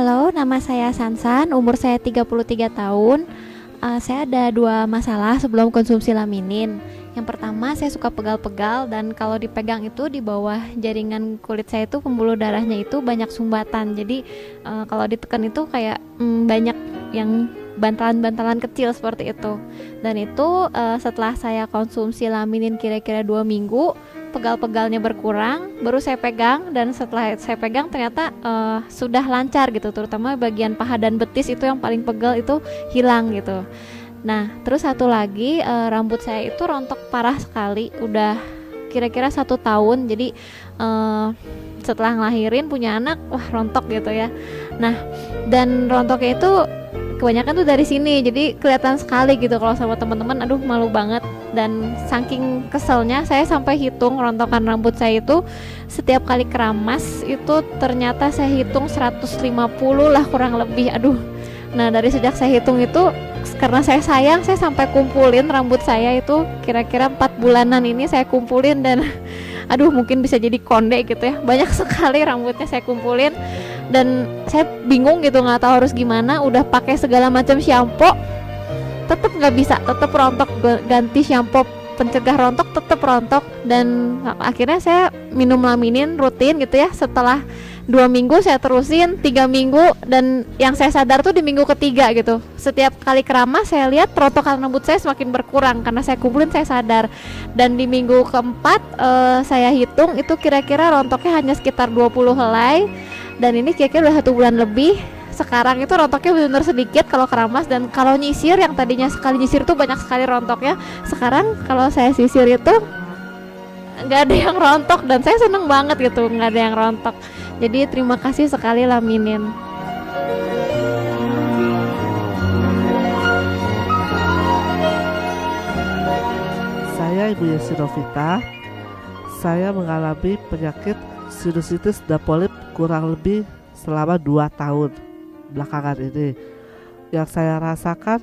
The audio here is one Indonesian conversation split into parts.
Halo, nama saya Sansan, umur saya 33 tahun. Saya ada dua masalah sebelum konsumsi laminin. Yang pertama, saya suka pegal-pegal dan kalau dipegang itu di bawah jaringan kulit saya itu pembuluh darahnya itu banyak sumbatan. Jadi kalau ditekan itu kayak banyak yang bantalan-bantalan kecil seperti itu. Dan itu setelah saya konsumsi laminin kira-kira 2 minggu, pegal-pegalnya berkurang, baru saya pegang, dan setelah saya pegang ternyata sudah lancar gitu, terutama bagian paha dan betis itu yang paling pegal itu hilang gitu. Nah, terus satu lagi, rambut saya itu rontok parah sekali, udah kira-kira 1 tahun. Jadi setelah ngelahirin punya anak, wah rontok gitu ya. Nah, dan rontoknya itu kebanyakan tuh dari sini, jadi kelihatan sekali gitu kalau sama teman-teman. Aduh, malu banget. Dan saking keselnya saya sampai hitung rontokan rambut saya itu setiap kali keramas itu ternyata saya hitung 150 lah kurang lebih. Aduh. Nah, dari sejak saya hitung itu, karena saya sayang, saya sampai kumpulin rambut saya itu kira-kira 4 bulanan ini saya kumpulin. Dan aduh, mungkin bisa jadi konde gitu ya, banyak sekali rambutnya saya kumpulin dan saya bingung gitu, nggak tahu harus gimana. Udah pakai segala macam shampoo tetap nggak bisa, tetap rontok. Ganti shampoo pencegah rontok tetap rontok. Dan akhirnya saya minum laminin rutin gitu ya. Setelah 2 minggu saya terusin 3 minggu, dan yang saya sadar tuh di minggu ketiga gitu, setiap kali keramas saya lihat rontokan rambut saya semakin berkurang karena saya kumpulin, saya sadar. Dan di minggu keempat saya hitung itu kira-kira rontoknya hanya sekitar 20 helai, dan ini kira-kira udah 1 bulan lebih. Sekarang itu rontoknya benar-benar sedikit kalau keramas, dan kalau nyisir yang tadinya sekali nyisir tuh banyak sekali rontoknya, sekarang kalau saya sisir itu nggak ada yang rontok, dan saya seneng banget gitu nggak ada yang rontok. Jadi terima kasih sekali laminin. Saya Ibu Yesi Novita. Saya mengalami penyakit sinusitis dan polip kurang lebih selama 2 tahun belakangan ini. Yang saya rasakan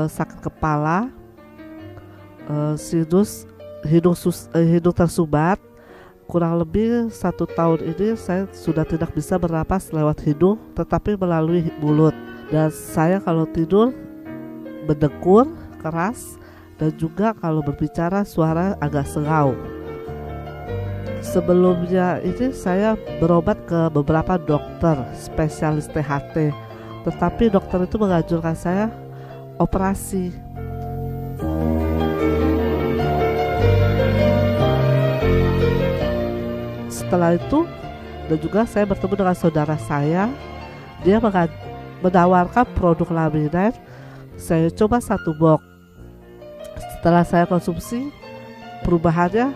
sakit kepala, sinus, hidung tersumbat. Kurang lebih 1 tahun ini saya sudah tidak bisa bernapas lewat hidung, tetapi melalui mulut. Dan saya kalau tidur berdekur keras, dan juga kalau berbicara suara agak sengau. Sebelumnya ini saya berobat ke beberapa dokter spesialis THT, tetapi dokter itu menganjurkan saya operasi. Setelah itu, dan juga saya bertemu dengan saudara saya, dia menawarkan produk Laminin. Saya coba 1 box. Setelah saya konsumsi, perubahannya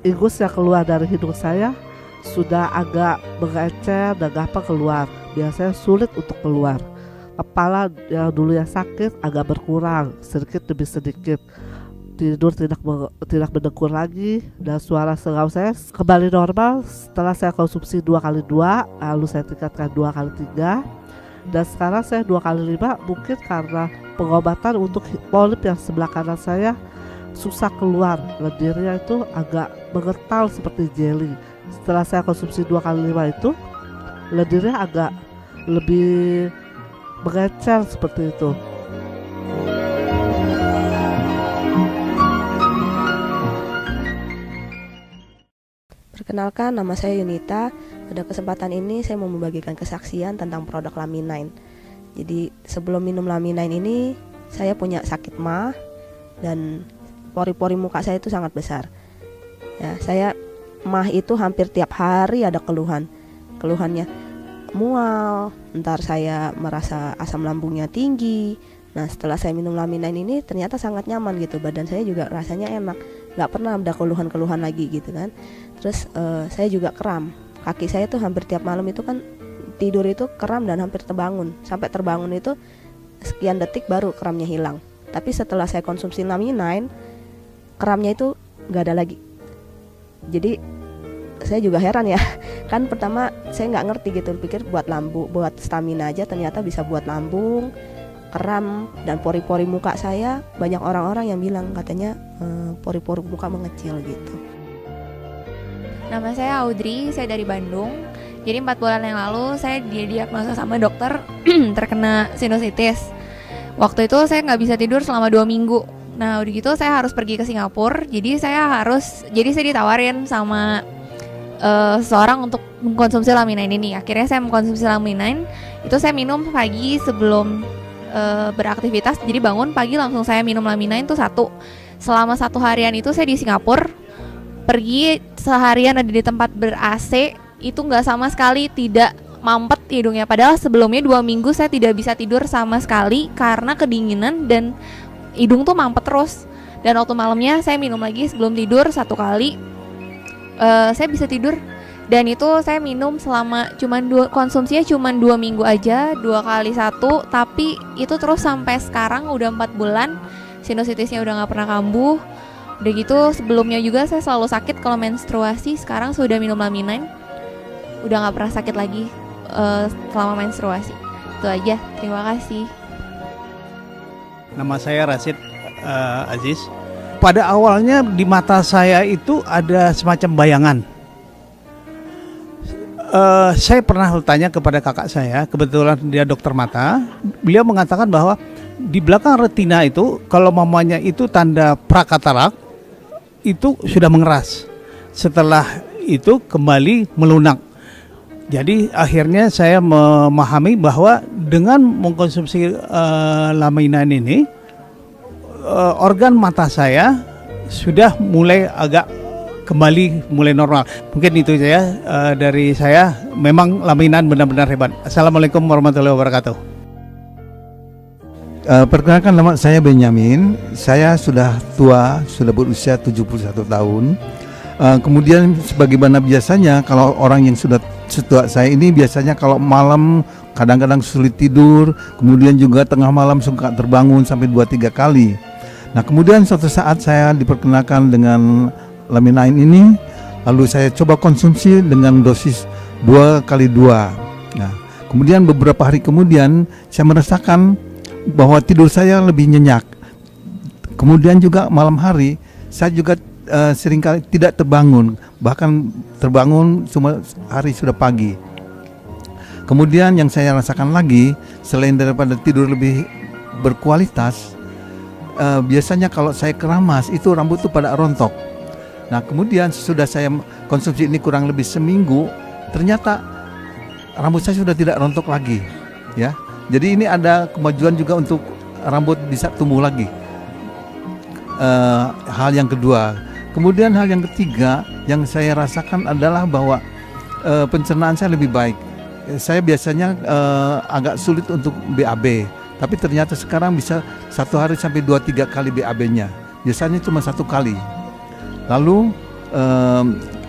ingus yang keluar dari hidung saya sudah agak mengecer dan gampang keluar. Biasanya sulit untuk keluar. Kepala yang dulunya sakit agak berkurang sedikit demi sedikit. Tidur tidak mendekur lagi, dan suara sengau saya kembali normal setelah saya konsumsi 2x2, lalu saya tingkatkan 2x3, dan sekarang saya 2x5. Mungkin karena pengobatan untuk polip yang sebelah kanan saya susah keluar, lendirnya itu agak mengental seperti jelly. Setelah saya konsumsi 2x5 itu, lendirnya agak lebih mengecer seperti itu. Perkenalkan, nama saya Yunita. Pada kesempatan ini saya mau membagikan kesaksian tentang produk Laminin. Jadi sebelum minum Laminin ini, saya punya sakit MAH dan pori-pori muka saya itu sangat besar. Ya, saya MAH itu hampir tiap hari ada keluhannya mual, ntar saya merasa asam lambungnya tinggi. Nah, setelah saya minum Laminin ini ternyata sangat nyaman gitu, badan saya juga rasanya enak, nggak pernah ada keluhan-keluhan lagi gitu kan. Terus saya juga kram, kaki saya tuh hampir tiap malam itu kan tidur itu kram dan hampir terbangun. Sampai terbangun itu sekian detik baru kramnya hilang. Tapi setelah saya konsumsi Laminin, kramnya itu nggak ada lagi. Jadi saya juga heran ya, kan pertama saya nggak ngerti gitu, pikir buat lambung, buat stamina aja, ternyata bisa buat lambung, kram, dan pori-pori muka saya. Banyak orang-orang yang bilang katanya pori-pori muka mengecil gitu. Nama saya Audrey, saya dari Bandung. Jadi 4 bulan yang lalu saya didiagnosa sama dokter terkena sinusitis. Waktu itu saya nggak bisa tidur selama 2 minggu. Nah udah gitu saya harus pergi ke Singapura. Jadi saya ditawarin sama seseorang untuk mengkonsumsi Laminin ini. Akhirnya saya mengkonsumsi Laminin. Itu saya minum pagi sebelum beraktivitas. Jadi bangun pagi langsung saya minum Laminin itu 1. Selama 1 harian itu saya di Singapura. Pergi seharian ada di tempat ber-AC. Itu nggak sama sekali tidak mampet hidungnya. Padahal sebelumnya 2 minggu saya tidak bisa tidur sama sekali karena kedinginan dan hidung tuh mampet terus. Dan waktu malamnya saya minum lagi sebelum tidur 1 kali. Saya bisa tidur. Dan itu saya minum selama konsumsinya cuma 2 minggu aja, 2 kali 1. Tapi itu terus sampai sekarang udah 4 bulan. Sinusitisnya udah nggak pernah kambuh. Udah gitu sebelumnya juga saya selalu sakit kalau menstruasi. Sekarang sudah minum Laminin, udah nggak pernah sakit lagi selama menstruasi. Itu aja, terima kasih. Nama saya Rashid Aziz. Pada awalnya di mata saya itu ada semacam bayangan. Saya pernah bertanya kepada kakak saya, kebetulan dia dokter mata. Beliau mengatakan bahwa di belakang retina itu, kalau mamanya itu tanda prakatarak, itu sudah mengeras. Setelah itu kembali melunak. Jadi akhirnya saya memahami bahwa dengan mengkonsumsi Laminin ini, organ mata saya sudah mulai agak mulai normal. Mungkin itu saya dari saya. Memang Laminin benar-benar hebat. Assalamualaikum warahmatullahi wabarakatuh. Perkenalkan, nama saya Benyamin. Saya sudah tua, sudah berusia 71 tahun. Kemudian sebagaimana biasanya kalau orang yang sudah setua saya ini, biasanya kalau malam kadang-kadang sulit tidur, kemudian juga tengah malam suka terbangun sampai 2-3 kali. Nah kemudian suatu saat saya diperkenalkan dengan Laminin ini, lalu saya coba konsumsi dengan dosis 2x2. Nah kemudian beberapa hari kemudian saya merasakan bahwa tidur saya lebih nyenyak. Kemudian juga malam hari saya juga seringkali tidak terbangun, bahkan terbangun semua hari sudah pagi. Kemudian yang saya rasakan lagi, selain daripada tidur lebih berkualitas, biasanya kalau saya keramas itu rambut itu pada rontok. Nah kemudian sudah saya konsumsi ini kurang lebih seminggu, ternyata rambut saya sudah tidak rontok lagi, ya. Jadi ini ada kemajuan juga untuk rambut bisa tumbuh lagi. Hal yang kedua. Kemudian hal yang ketiga yang saya rasakan adalah bahwa pencernaan saya lebih baik. Saya biasanya agak sulit untuk BAB, tapi ternyata sekarang bisa 1 hari sampai 2-3 kali BAB-nya. Biasanya cuma 1 kali. Lalu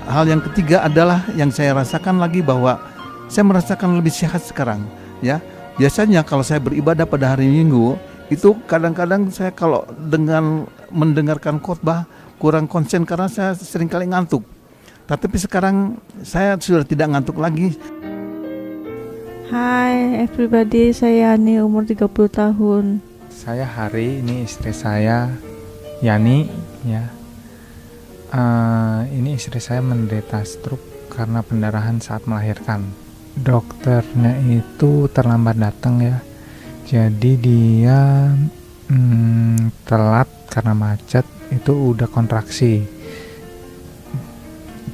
hal yang ketiga adalah yang saya rasakan lagi bahwa saya merasakan lebih sehat sekarang. Ya, biasanya kalau saya beribadah pada hari Minggu itu kadang-kadang saya kalau dengan mendengarkan khotbah kurang konsen karena saya seringkali ngantuk. Tapi sekarang saya sudah tidak ngantuk lagi. Hai everybody, saya Yani, umur 30 tahun. Saya Hari, ini istri saya Yani ya. Ini istri saya menderita stroke karena pendarahan saat melahirkan. Dokternya itu terlambat datang ya. Jadi dia telat karena macet, itu udah kontraksi.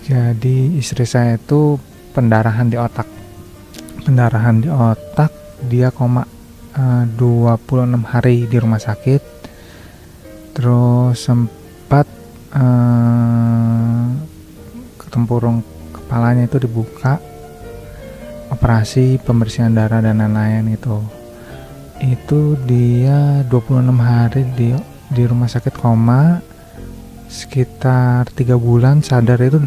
Jadi istri saya itu pendarahan di otak, dia koma 26 hari di rumah sakit. Terus sempat ketempurung kepalanya itu dibuka, operasi pembersihan darah dan lain-lain itu dia 26 hari di rumah sakit koma, sekitar 3 bulan sadar. Itu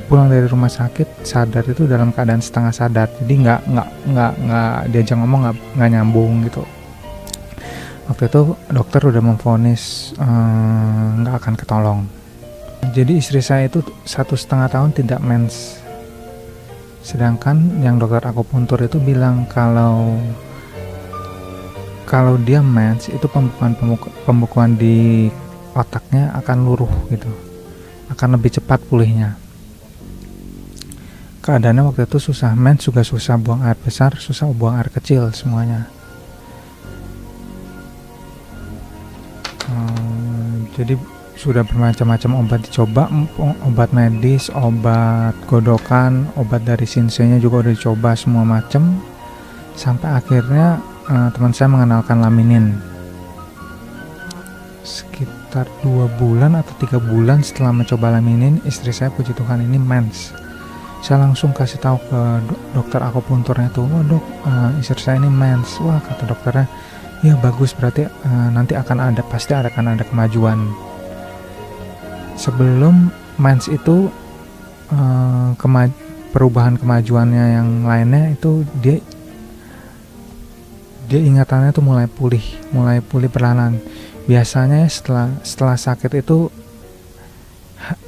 pulang dari rumah sakit sadar itu dalam keadaan setengah sadar, jadi nggak diajak ngomong, nggak nyambung gitu. Waktu itu dokter udah memvonis nggak akan ketolong. Jadi istri saya itu 1,5 tahun tidak mens. Sedangkan yang dokter akupuntur itu bilang kalau dia mens itu pembekuan di otaknya akan luruh gitu, akan lebih cepat pulihnya. keadaannya waktu itu susah mens, juga susah buang air besar, susah buang air kecil semuanya. Jadi sudah bermacam-macam obat dicoba, obat medis, obat godokan, obat dari Shinsei-nya juga udah dicoba semua macam, sampai akhirnya teman saya mengenalkan laminin. Sekitar 2 bulan atau 3 bulan setelah mencoba laminin, istri saya puji Tuhan ini mens. Saya langsung kasih tahu ke dokter akupunturnya tuh, "Wah dok, istri saya ini mens." Wah, kata dokternya, "Ya bagus, berarti nanti pasti akan ada kemajuan." Sebelum mens itu perubahan kemajuannya yang lainnya itu dia ingatannya tuh mulai pulih perlahan. Biasanya setelah sakit itu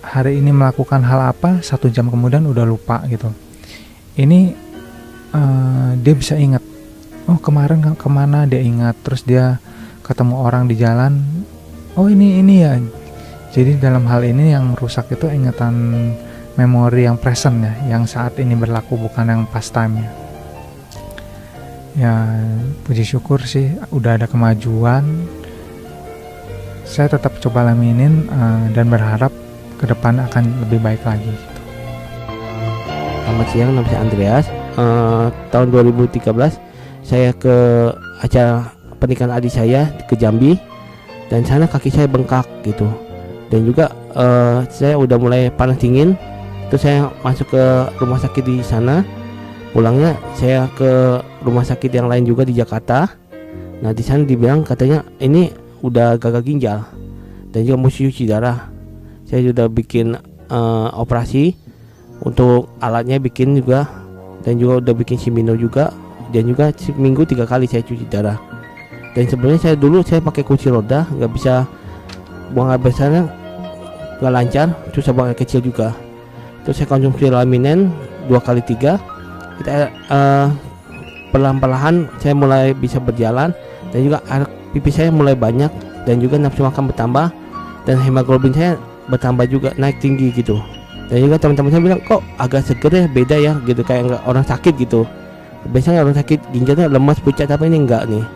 hari ini melakukan hal apa, 1 jam kemudian udah lupa gitu. Ini dia bisa ingat, oh kemarin kemana, dia ingat. Terus dia ketemu orang di jalan, oh ini ya. Jadi dalam hal ini yang rusak itu ingatan memori yang present ya, yang saat ini berlaku, bukan yang past time ya. Ya puji syukur sih udah ada kemajuan. Saya tetap coba laminin dan berharap ke depan akan lebih baik lagi gitu. Selamat siang, nama saya Andreas. Tahun 2013 saya ke acara pernikahan adik saya ke Jambi, dan sana kaki saya bengkak gitu. Dan juga saya udah mulai panas dingin. Terus saya masuk ke rumah sakit di sana. Pulangnya saya ke rumah sakit yang lain juga di Jakarta. Nah di sana dibilang katanya ini udah gagal ginjal dan juga mesti cuci darah. Saya sudah bikin operasi untuk alatnya, bikin juga, dan juga udah bikin simino juga, dan juga seminggu 3 kali saya cuci darah. Dan sebenarnya saya pakai kursi roda, nggak bisa buang air besarnya, nggak lancar, susah buang air kecil juga. Terus saya konsumsi laminen 2x3. Kita perlahan-lahan saya mulai bisa berjalan, dan juga air pipi saya mulai banyak, dan juga nafsu makan bertambah, dan hemoglobin saya bertambah juga, naik tinggi gitu. Dan juga teman-teman saya bilang, kok agak seger ya, beda ya gitu, kayak orang sakit gitu. Biasanya orang sakit ginjalnya lemas, pucat, tapi ini enggak nih.